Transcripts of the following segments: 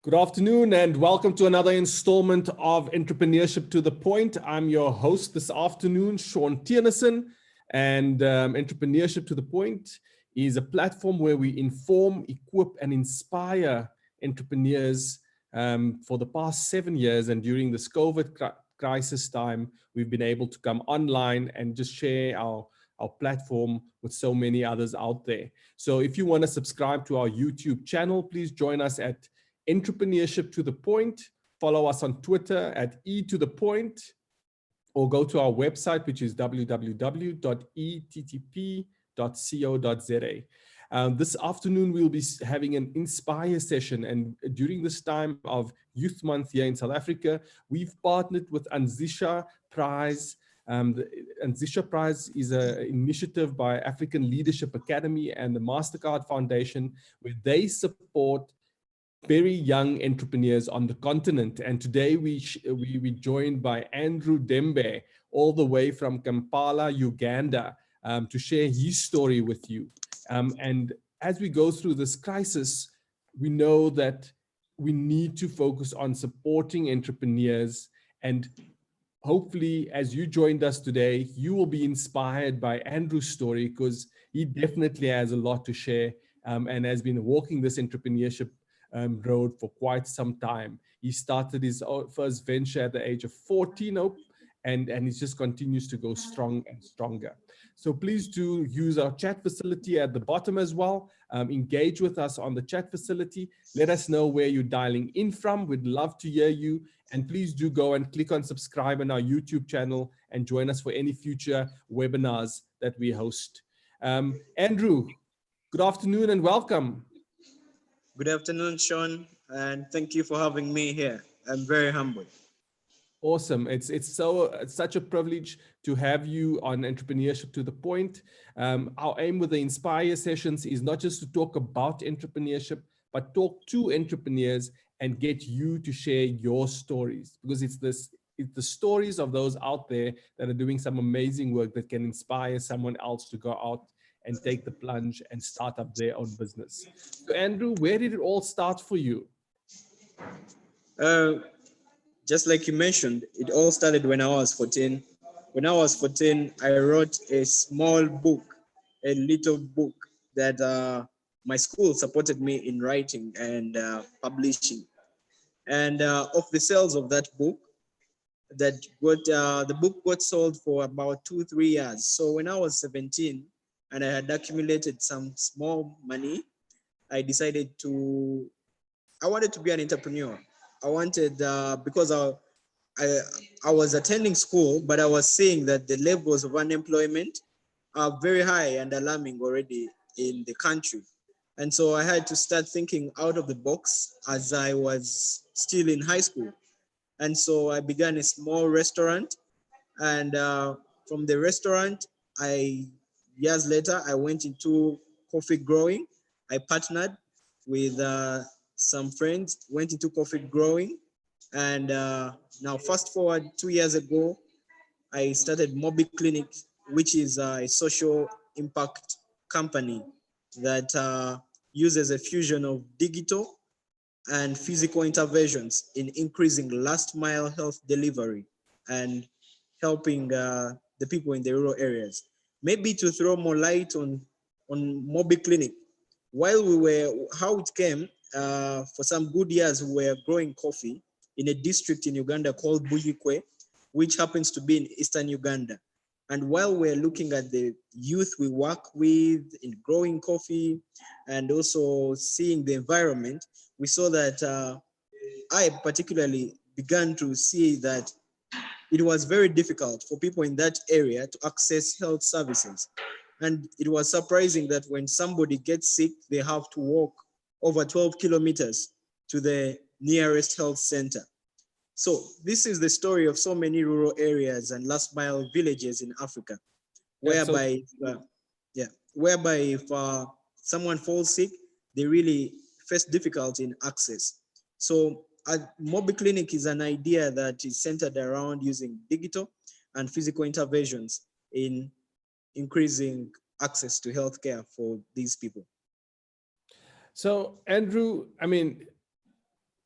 Good afternoon and welcome to another installment of Entrepreneurship to the Point. I'm your host this afternoon, Sean Tiernissen, and Entrepreneurship to the Point is a platform where we inform, equip, and inspire entrepreneurs for the past 7 years. And during this COVID crisis time, we've been able to come online and just share our platform with so many others out there. So if you want to subscribe to our YouTube channel, please join us at Entrepreneurship to the Point. Follow us on Twitter at E2ThePoint, or go to our website, which is www.ettp.co.za. This afternoon, we'll be having an Inspire session. And during this time of Youth Month here in South Africa, we've partnered with Anzisha Prize. The Anzisha Prize is an initiative by African Leadership Academy and the MasterCard Foundation, where they support very young entrepreneurs on the continent. And today we joined by Andrew Dembe, all the way from Kampala, Uganda, to share his story with you. And as we go through this crisis, we know that we need to focus on supporting entrepreneurs. And hopefully, as you joined us today, you will be inspired by Andrew's story, because he definitely has a lot to share and has been walking this entrepreneurship road for quite some time. He started his first venture at the age of 14, and he just continues to go strong and stronger. So please do use our chat facility at the bottom as well. Engage with us on the chat facility. Let us know where you're dialing in from. We'd love to hear you. And please do go and click on subscribe on our YouTube channel and join us for any future webinars that we host. Andrew, good afternoon and welcome. Good afternoon, Sean, and thank you for having me here. I'm very humbled. Awesome. It's such a privilege to have you on Entrepreneurship to the Point. Our aim with the Inspire sessions is not just to talk about entrepreneurship, but talk to entrepreneurs and get you to share your stories, because it's the stories of those out there that are doing some amazing work that can inspire someone else to go out and take the plunge and start up their own business. So Andrew, where did it all start for you? Just like you mentioned, it all started when I was 14. When I was 14, I wrote a small book, a little book that my school supported me in writing and publishing. And of the sales of that book, the book got sold for about 2-3 years. So when I was 17 and I had accumulated some small money, I decided I wanted to be an entrepreneur. I wanted, because I was attending school, but I was seeing that the levels of unemployment are very high and alarming already in the country. And so I had to start thinking out of the box as I was still in high school. And so I began a small restaurant. And from the restaurant, years later, I went into coffee growing. I partnered with some friends, went into coffee growing. And now fast forward 2 years ago, I started Mobi Clinic, which is a social impact company that uses a fusion of digital and physical interventions in increasing last mile health delivery and helping the people in the rural areas. Maybe to throw more light on Mobi Clinic, how it came, for some good years, we were growing coffee in a district in Uganda called Buyikwe, which happens to be in Eastern Uganda. And while we're looking at the youth we work with in growing coffee and also seeing the environment, we saw that I particularly began to see that it was very difficult for people in that area to access health services. And it was surprising that when somebody gets sick, they have to walk over 12 kilometers to the nearest health center. So this is the story of so many rural areas and last mile villages in Africa, whereby if someone falls sick, they really face difficulty in access. So Mobi Clinic is an idea that is centered around using digital and physical interventions in increasing access to healthcare for these people. So Andrew, I mean,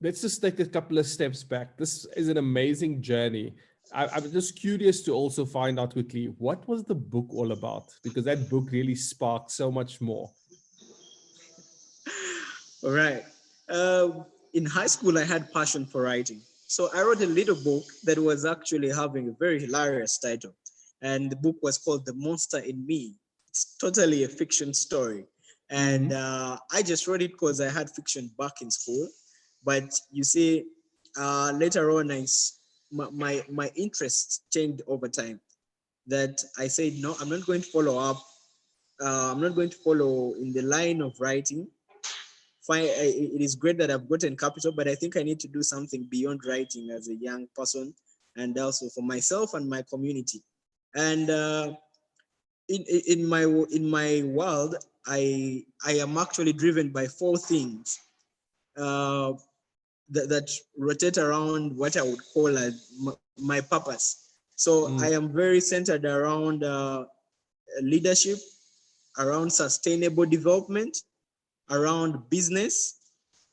let's just take a couple of steps back. This is an amazing journey. I'm just curious to also find out quickly, what was the book all about? Because that book really sparked so much more. All right. In high school, I had passion for writing. So I wrote a little book that was actually having a very hilarious title. And the book was called The Monster in Me. It's totally a fiction story. And Mhm. I just wrote it because I had fiction back in school. But you see, later on, my interest changed over time. That I said, no, I'm not going to follow up. I'm not going to follow in the line of writing. Fine, it is great that I've gotten capital, but I think I need to do something beyond writing as a young person, and also for myself and my community. And in my world, I am actually driven by four things uh, that rotate around what I would call my purpose. So I Mm. am very centered around leadership, around sustainable development, around business,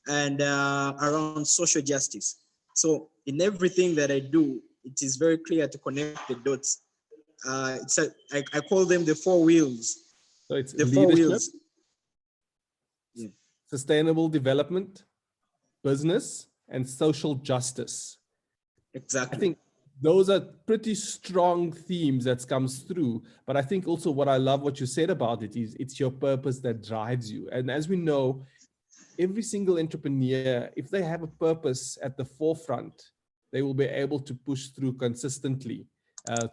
and around social justice. So in everything that I do, it is very clear to connect the dots. I call them the four wheels. So it's The four leadership, wheels. Yeah, sustainable development, business, and social justice. I exactly. think those are pretty strong themes that comes through. But I think also what I love what you said about it is it's your purpose that drives you. And as we know, every single entrepreneur, if they have a purpose at the forefront, they will be able to push through consistently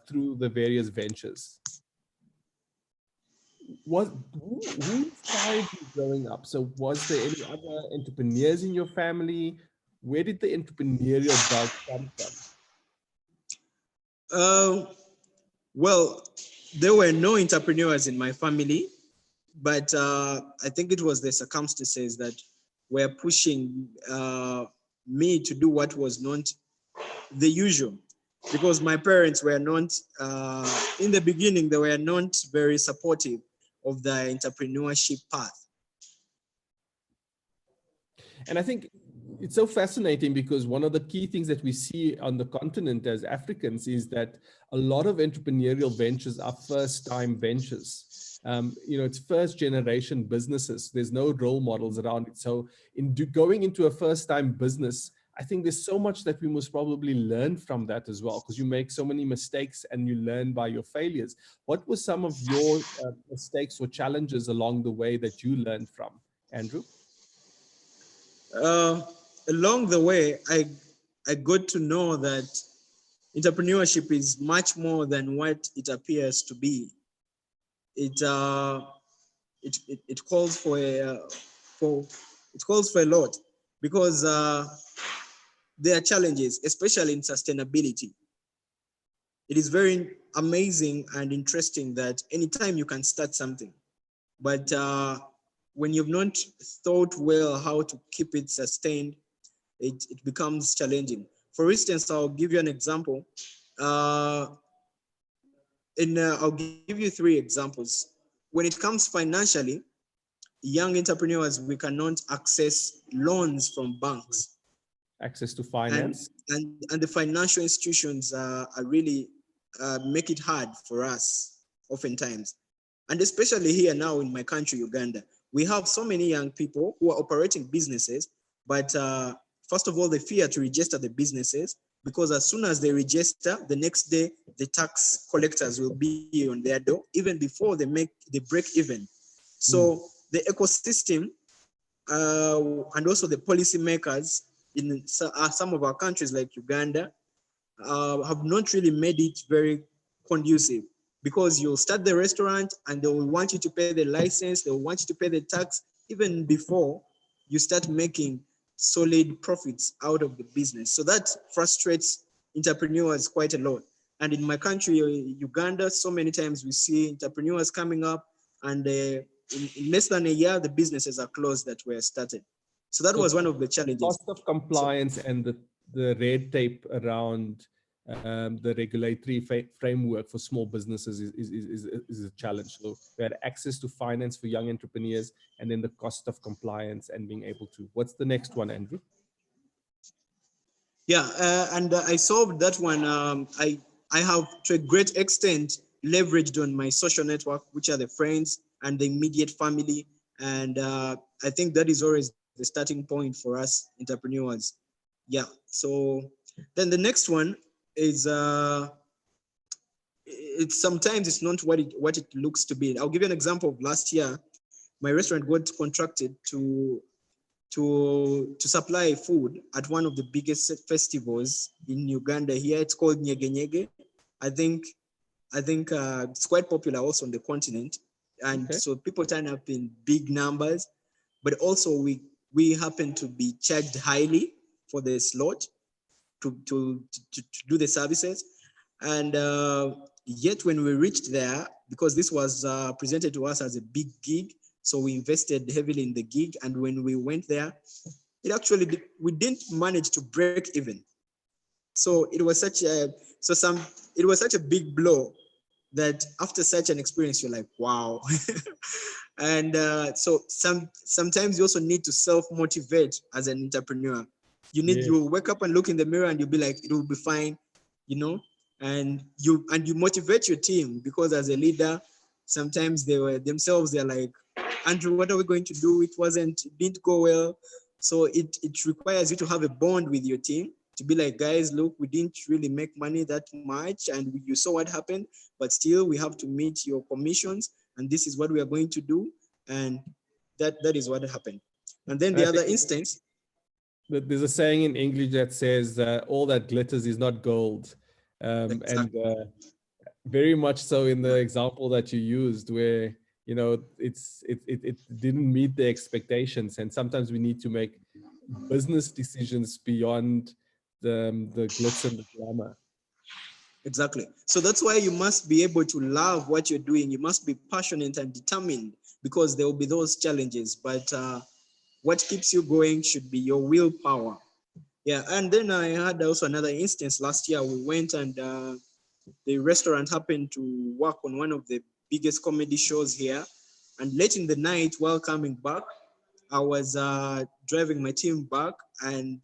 through the various ventures. Who inspired you growing up? So was there any other entrepreneurs in your family? Where did the entrepreneurial bug come from? Uh, well, there were no entrepreneurs in my family, but I think it was the circumstances that were pushing me to do what was not the usual, because my parents were not in the beginning, they were not very supportive of the entrepreneurship path. And I think it's so fascinating because one of the key things that we see on the continent as Africans is that a lot of entrepreneurial ventures are first time ventures. It's first generation businesses. There's no role models around it. So, going into a first time business, I think there's so much that we must probably learn from that as well, because you make so many mistakes and you learn by your failures. What were some of your mistakes or challenges along the way that you learned from, Andrew? uh, Along the way, I got to know that entrepreneurship is much more than what it appears to be. It uh, it, it, it calls for it calls for a lot, because there are challenges, especially in sustainability. It is very amazing and interesting that anytime you can start something, but when you've not thought well how to keep it sustained, it becomes challenging. For instance, I'll give you an example. Uh, I'll give you three examples. When it comes financially, young entrepreneurs, we cannot access loans from banks, Access to and finance. and the financial institutions are really make it hard for us oftentimes, and especially here now in my country, Uganda. We have so many young people who are operating businesses, but first of all, they fear to register the businesses, because as soon as they register, the next day the tax collectors will be on their door even before they break even. Mm. So the ecosystem and also the policy makers in some of our countries like Uganda have not really made it very conducive, because you'll start the restaurant and they will want you to pay the license, they will want you to pay the tax even before you start making solid profits out of the business. So that frustrates entrepreneurs quite a lot. And in my country, Uganda, so many times we see entrepreneurs coming up, and in less than a year, the businesses are closed that were started. So that So was one of the the challenges. cost of So compliance and the red tape around the regulatory framework for small businesses is a challenge. So we had access to finance for young entrepreneurs, and then the cost of compliance and being able to. What's the next one, Andrew? Yeah, and I solved that one. I have to a great extent leveraged on my social network, which are the friends and the immediate family, and I think that is always the starting point for us entrepreneurs. Yeah. So then the next one is it's sometimes it's not what it looks to be. I'll give you an example of last year. My restaurant got contracted to supply food at one of the biggest festivals in Uganda. Here it's called Nyege Nyege. I think it's quite popular also on the continent, and Okay. so people turn up in big numbers. But also we happen to be charged highly for the slot to do the services, and yet when we reached there, because this was presented to us as a big gig, so we invested heavily in the gig, and when we went there, it actually we didn't manage to break even. So it was such a so some it was such a big blow that after such an experience you're like wow. And so sometimes you also need to self motivate as an entrepreneur. Yes. You wake up and look in the mirror and you'll be like it will be fine, you know. And you motivate your team, because as a leader sometimes they were themselves, they're like, Andrew, what are we going to do? It didn't go well. So it requires you to have a bond with your team, to be like, guys, look, we didn't really make money that much, and you saw what happened, but still we have to meet your commissions, and this is what we are going to do. And that is what happened. And then And the I other think instance, that there's a saying in English that says, all that glitters is not gold. And exactly. very much so in the example that you used, where, it didn't meet the expectations. And sometimes we need to make business decisions beyond the glitz and the glamour. Exactly. So that's why you must be able to love what you're doing. You must be passionate and determined, because there will be those challenges. But what keeps you going should be your willpower. Yeah. And then I had also another instance last year. We went and the restaurant happened to work on one of the biggest comedy shows here. And late in the night, while coming back, I was driving my team back, and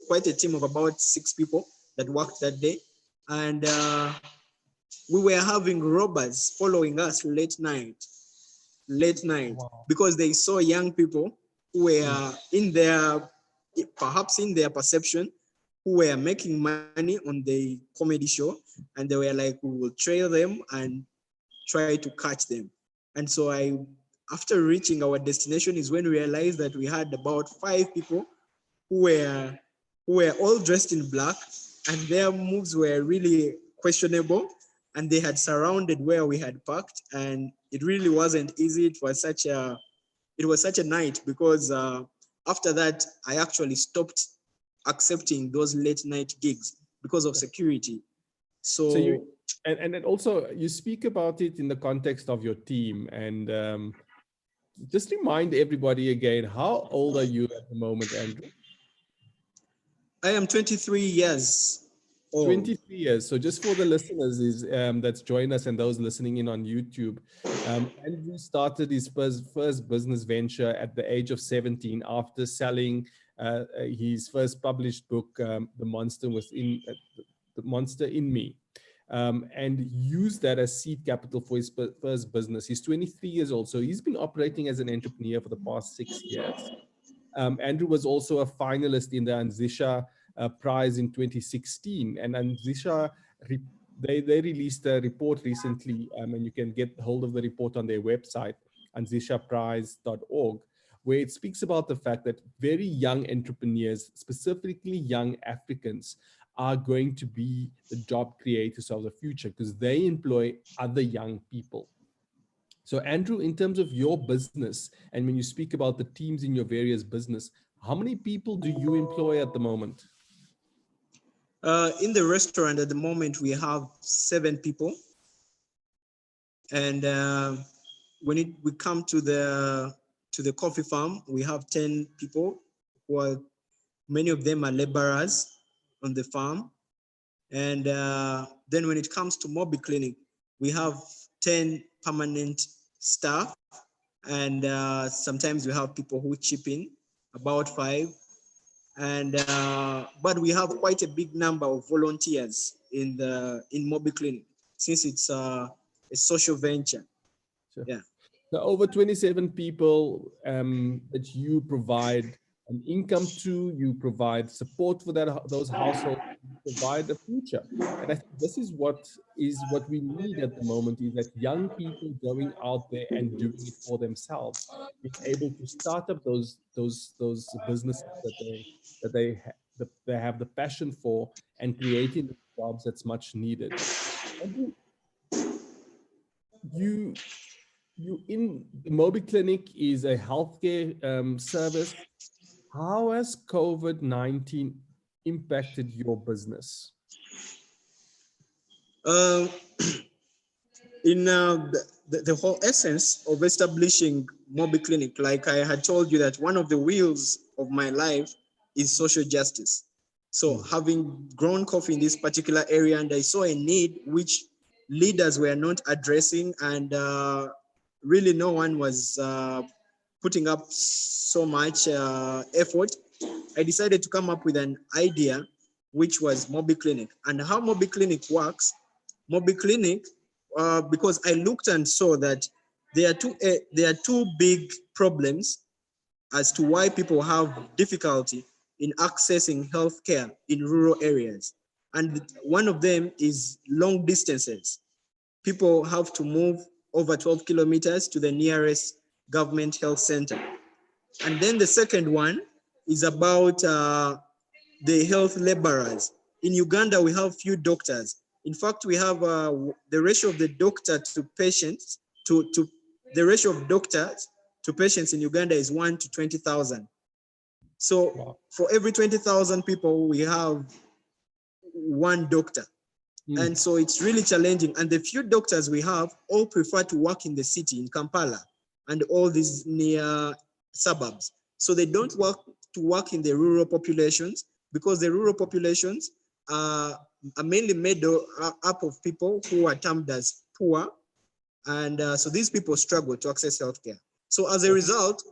quite a team of about 6 people that worked that day. And we were having robbers following us late night, Wow. because they saw young people who Mm. were in their, perhaps in their perception, who were making money on the comedy show, and they were like, we will trail them and try to catch them. And so after reaching our destination is when we realized that we had about 5 people who were all dressed in black, and their moves were really questionable, and they had surrounded where we had parked, and it really wasn't easy. It was such a night, because after that I actually stopped accepting those late night gigs because of security. So you So and also you speak about it in the context of your team, and just remind everybody again, how old are you at the moment, Andrew? I am 23 years old. 23 years. So just for the listeners is that's joined us and those listening in on YouTube, Andrew started his first business venture at the age of 17 after selling his first published book, The Monster in Me, and used that as seed capital for his first business. He's 23 years old, so he's been operating as an entrepreneur for the past 6 years. Andrew was also a finalist in the Anzisha Prize in 2016, and Anzisha they released a report recently, and you can get hold of the report on their website, anzishaprize.org, where it speaks about the fact that very young entrepreneurs, specifically young Africans, are going to be the job creators of the future because they employ other young people. So, Andrew, in terms of your business, and when you speak about the teams in your various business, how many people do you employ at the moment? In the restaurant at the moment, we have 7 people, and when we come to the coffee farm, we have 10 people, who are many of them are laborers on the farm. And then when it comes to Mobi Clinic, we have 10 permanent staff, and sometimes we have people who chip in, about 5. and but we have quite a big number of volunteers in Mobi Clinic, since it's a social venture. Sure. Yeah. So over 27 people that you provide an income to, you provide support for those households, you provide a future. And I think this is what we need at the moment, is that young people going out there and doing it for themselves, being able to start up those businesses that they have the passion for, and creating the jobs that's much needed. And you in the Mobi Clinic is a healthcare service. How has COVID-19 impacted your business? Uh, in the whole essence of establishing Mobi Clinic, like I had told you, that one of the wheels of my life is social justice. So having grown coffee in this particular area, and I saw a need which leaders were not addressing, and really no one was putting up so much effort, I decided to come up with an idea, which was Mobi Clinic. And how Mobi Clinic works, Mobi Clinic, because I looked and saw that there are two big problems as to why people have difficulty in accessing healthcare in rural areas. And one of them is long distances. People have to move over 12 kilometers to the nearest government health center. And then the second one is about the health laborers. In Uganda, we have few doctors. In fact, we have the ratio of the doctor to patients, to the ratio of doctors to patients in Uganda is 1 to 20,000. So wow, for every 20,000 people, we have one doctor. And so it's really challenging. And the few doctors we have all prefer to work in the city, in Kampala, and all these near suburbs. So they don't work in the rural populations, because the rural populations are mainly made up of people who are termed as poor. And so these people struggle to access healthcare. So as a result,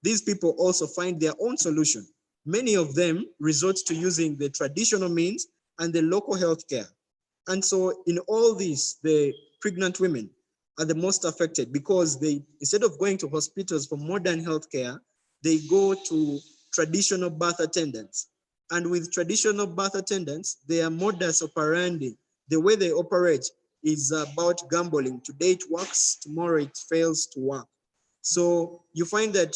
these people also find their own solution. Many of them resort to using the traditional means and the local healthcare. And so in all this, the pregnant women are the most affected, because they, instead of going to hospitals for modern healthcare, they go to traditional birth attendants. And with traditional birth attendants, their modus operandi, the way they operate, is about gambling. Today it works, tomorrow it fails to work. So you find that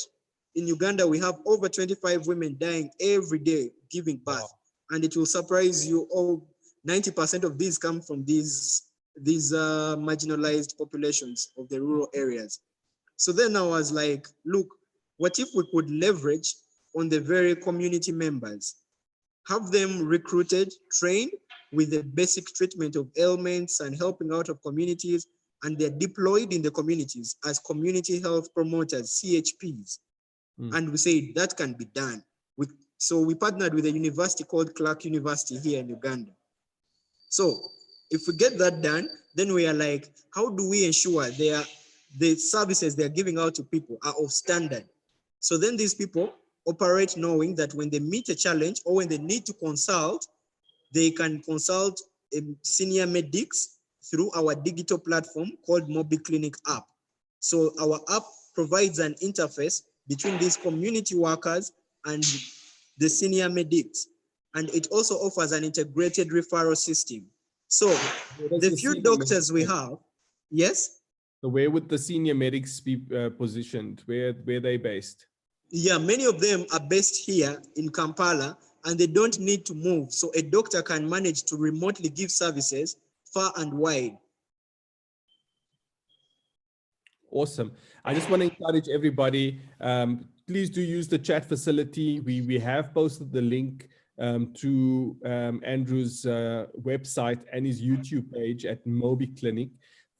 in Uganda, we have over 25 women dying every day giving birth. Wow. And it will surprise you all, 90% of these come from these marginalized populations of the rural areas. So then I was like, look, what if we could leverage on the very community members, have them recruited, trained with the basic treatment of ailments and helping out of communities, and they're deployed in the communities as community health promoters, CHPs. And we say that can be done. So we partnered with a university called Clark University here in Uganda. So if we get that done, then we are like, how do we ensure the services they're giving out to people are of standard? So then these people operate knowing that when they meet a challenge or when they need to consult, they can consult senior medics through our digital platform called Mobi Clinic app. So our app provides an interface between these community workers and the senior medics. And it also offers an integrated referral system. So the few doctors we have, yes? So where would the senior medics be positioned? Where are they based? Yeah, many of them are based here in Kampala, and they don't need to move. So a doctor can manage to remotely give services far and wide. Awesome. I just want to encourage everybody, please do use the chat facility. We have posted the link to Andrew's website and his YouTube page at Mobi Clinic.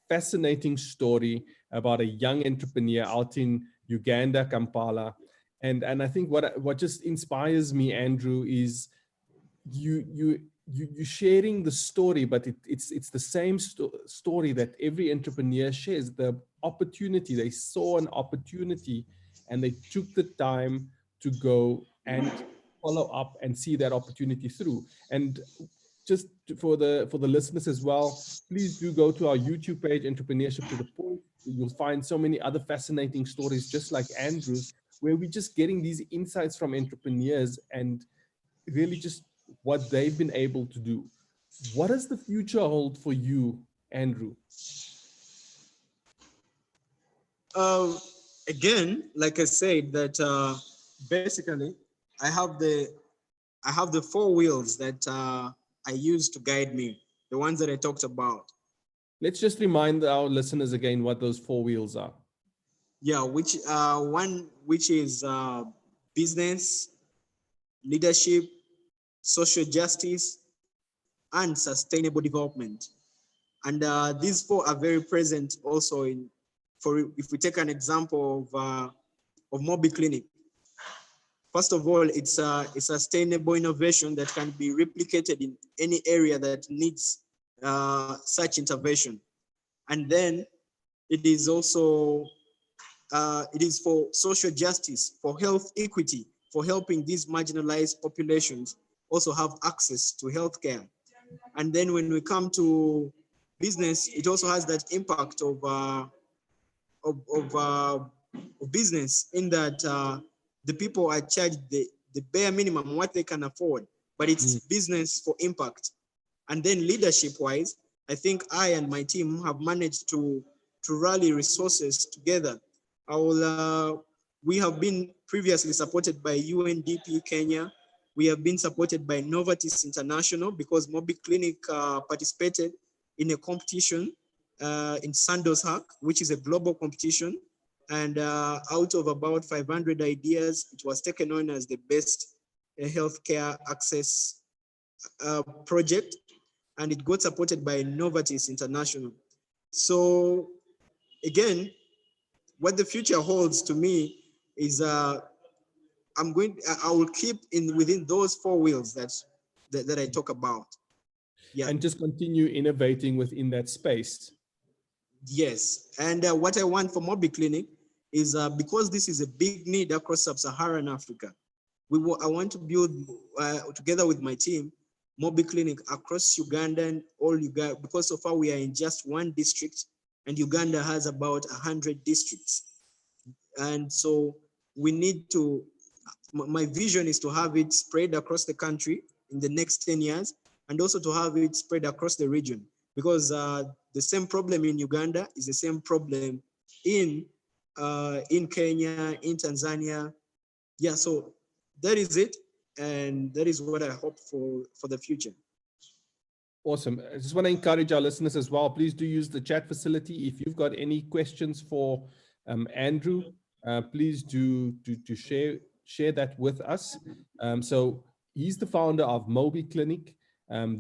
Fascinating story about a young entrepreneur out in Uganda, Kampala. And I think what just inspires me, Andrew, is you sharing the story, but it's the same story that every entrepreneur shares. The opportunity, they saw an opportunity and they took the time to go and follow up and see that opportunity through. And just for the listeners as well, please do go to our YouTube page, Entrepreneurship to the Point. You'll find so many other fascinating stories just like Andrew's, where we're just getting these insights from entrepreneurs and really just what they've been able to do. What does the future hold for you, Andrew? Again, like I said, that basically I have the four wheels that I use to guide me, the ones that I talked about. Let's just remind our listeners again what those four wheels are. Yeah, which is business, leadership, social justice, and sustainable development. And these four are very present also if we take an example of Mobi Clinic. First of all, it's a sustainable innovation that can be replicated in any area that needs such intervention. And then it is also it is for social justice, for health equity, for helping these marginalized populations also have access to healthcare. And then when we come to business, it also has that impact of business, in that the people are charged the bare minimum, what they can afford, but it's business for impact. And then leadership wise, I think I and my team have managed to rally resources together. We have been previously supported by UNDP Kenya. We have been supported by Novartis International because Mobi Clinic participated in a competition in Sandoz Hack, which is a global competition. And out of about 500 ideas, it was taken on as the best healthcare access project, and it got supported by Novartis International. So again, what the future holds to me is I will keep within those four wheels that I talk about. Yeah. And just continue innovating within that space. Yes. And what I want for Mobi Clinic is because this is a big need across sub-Saharan Africa, I want to build together with my team Mobi Clinic across Uganda and all Uganda, because so far we are in just one district and Uganda has about 100 districts. And so we need to, my vision is to have it spread across the country in the next 10 years, and also to have it spread across the region, because the same problem in Uganda is the same problem in Kenya, in Tanzania. Yeah, so that is it. And that is what I hope for the future. Awesome. I just want to encourage our listeners as well. Please do use the chat facility. If you've got any questions for Andrew, please do share that with us. So he's the founder of Mobi Clinic.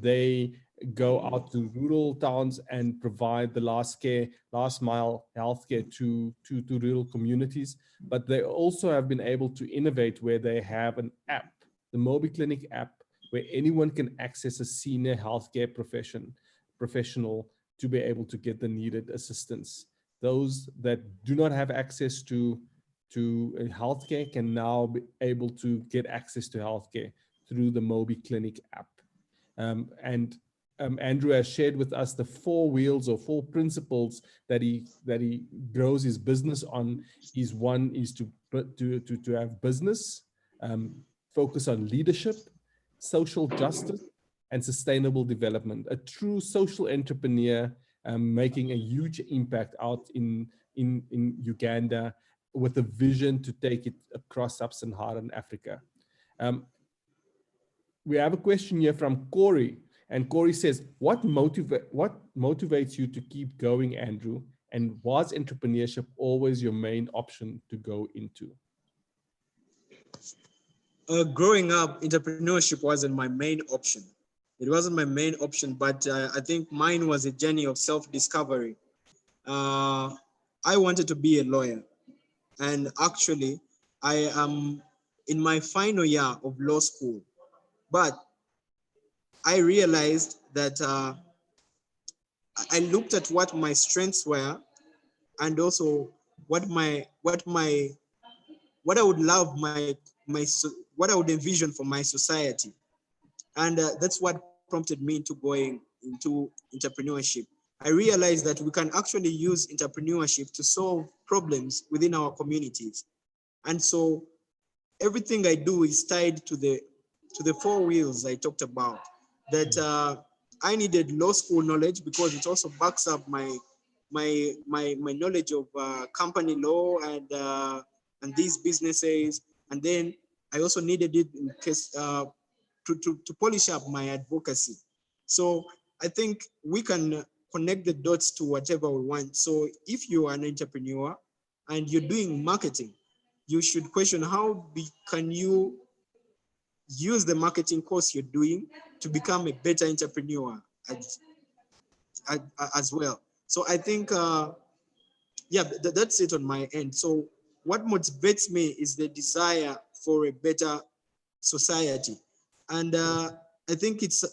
They go out to rural towns and provide the last mile healthcare to rural communities. But they also have been able to innovate where they have an app, the Mobi Clinic app, where anyone can access a senior healthcare professional to be able to get the needed assistance. Those that do not have access to healthcare can now be able to get access to healthcare through the Mobi Clinic app. Andrew has shared with us the four wheels or four principles that he grows his business on. One is to have business, focus on leadership, social justice, and sustainable development. A true social entrepreneur, making a huge impact out in Uganda, with a vision to take it across sub-Saharan Africa. We have a question here from Corey, and Corey says, what motivates you to keep going, Andrew? And was entrepreneurship always your main option to go into? Growing up, entrepreneurship wasn't my main option. It wasn't my main option, but I think mine was a journey of self-discovery. I wanted to be a lawyer. And actually, I am in my final year of law school. But I realized that I looked at what my strengths were, and also what I would love my what I would envision for my society. And that's what prompted me into going into entrepreneurship. I realized that we can actually use entrepreneurship to solve problems within our communities. And so everything I do is tied to the four wheels I talked about. That I needed law school knowledge because it also backs up my knowledge of company law and these businesses. And then I also needed it in case to polish up my advocacy. So I think we can connect the dots to whatever we want. So if you are an entrepreneur and you're doing marketing, you should question can you use the marketing course you're doing to become a better entrepreneur as well. So I think, yeah, that's it on my end. So what motivates me is the desire for a better society. And I think it's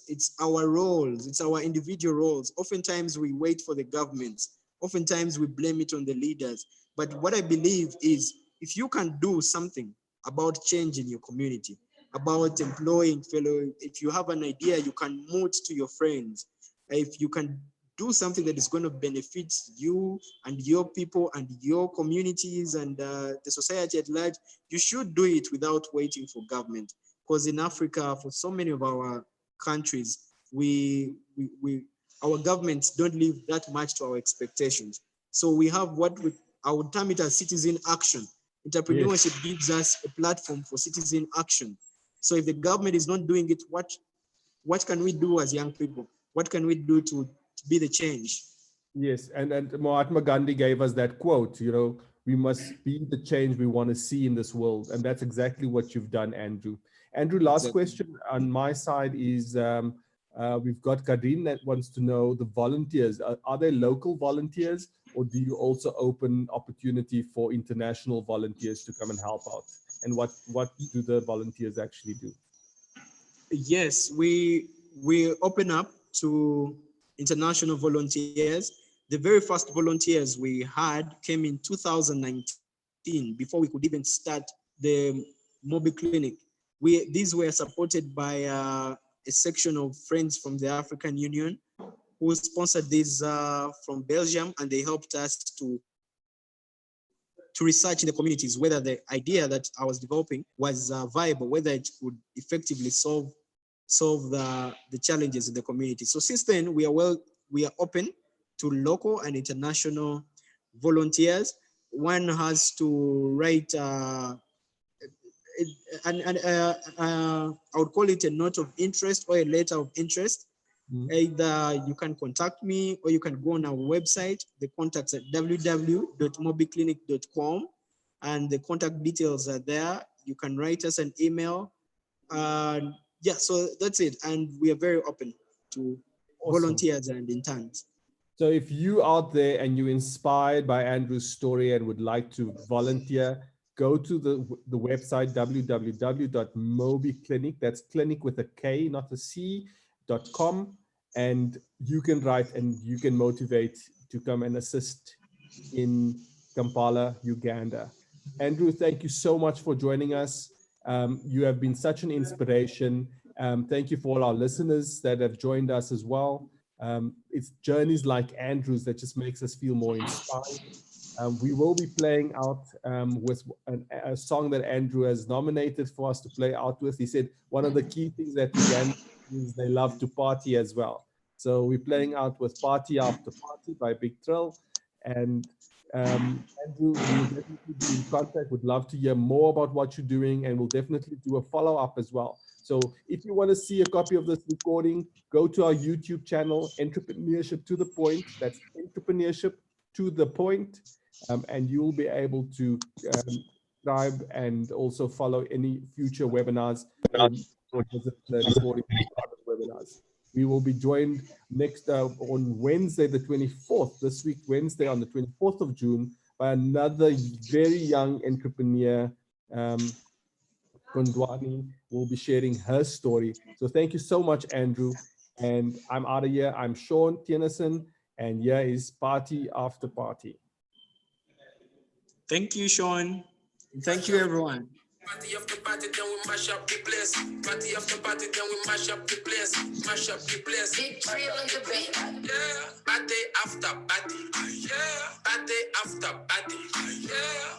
our roles, it's our individual roles. Oftentimes we wait for the government. Oftentimes we blame it on the leaders. But what I believe is if you can do something about change in your community, about employing fellow, if you have an idea, you can moot to your friends. If you can do something that is going to benefit you and your people and your communities and the society at large, you should do it without waiting for government. Because in Africa, for so many of our countries, our governments don't live that much to our expectations. So we have I would term it as citizen action. Entrepreneurship Yes. gives us a platform for citizen action. So if the government is not doing it, what can we do as young people? What can we do to be the change? Yes, and Mahatma Gandhi gave us that quote, we must be the change we want to see in this world. And that's exactly what you've done, Andrew. Andrew, last Exactly. question on my side is we've got Kadrin that wants to know the volunteers. Are they local volunteers or do you also open opportunity for international volunteers to come and help out? And what do the volunteers actually do? Yes, we open up to international volunteers. The very first volunteers we had came in 2019 before we could even start the Mobi Clinic. These were supported by a section of friends from the African Union who sponsored these from Belgium, and they helped us to research in the communities whether the idea that I was developing was viable, whether it could effectively solve the challenges in the community. So since then, we are open to local and international volunteers. One has to write I would call it a note of interest or a letter of interest. Either you can contact me or you can go on our website. The contact's at www.mobiclinic.com and the contact details are there. You can write us an email. Yeah, so that's it. And we are very open to Awesome. volunteers and interns. So if you out there and you're inspired by Andrew's story and would like to volunteer, go to the website www.mobiclinic, that's clinic with a K, not a C.com, and you can write and you can motivate to come and assist in Kampala, Uganda. Andrew, thank you so much for joining us. You have been such an inspiration. Thank you for all our listeners that have joined us as well. It's journeys like Andrew's that just makes us feel more inspired. We will be playing out with a song that Andrew has nominated for us to play out with. He said one of the key things that Uganda is they love to party as well. So we're playing out with Party After Party by Big Thrill. And Andrew, we'll definitely be in contact. Would love to hear more about what you're doing, and we'll definitely do a follow-up as well. So if you want to see a copy of this recording, go to our YouTube channel, Entrepreneurship to the Point. That's Entrepreneurship to the Point. And you'll be able to subscribe and also follow any future webinars or visit the recording of webinars. We will be joined next on Wednesday, the 24th, this week, Wednesday on the 24th of June, by another very young entrepreneur, Kondwani, will be sharing her story. So thank you so much, Andrew. And I'm out of here. I'm Sean Tienerson, and here is Party After Party. Thank you, Sean. And thank you, everyone. Party after party, then we mash up the place. Party after party, then we mash up the place. Mash up the place. Big drill in the beat. Yeah. Party after party. Yeah. Party after party. Yeah.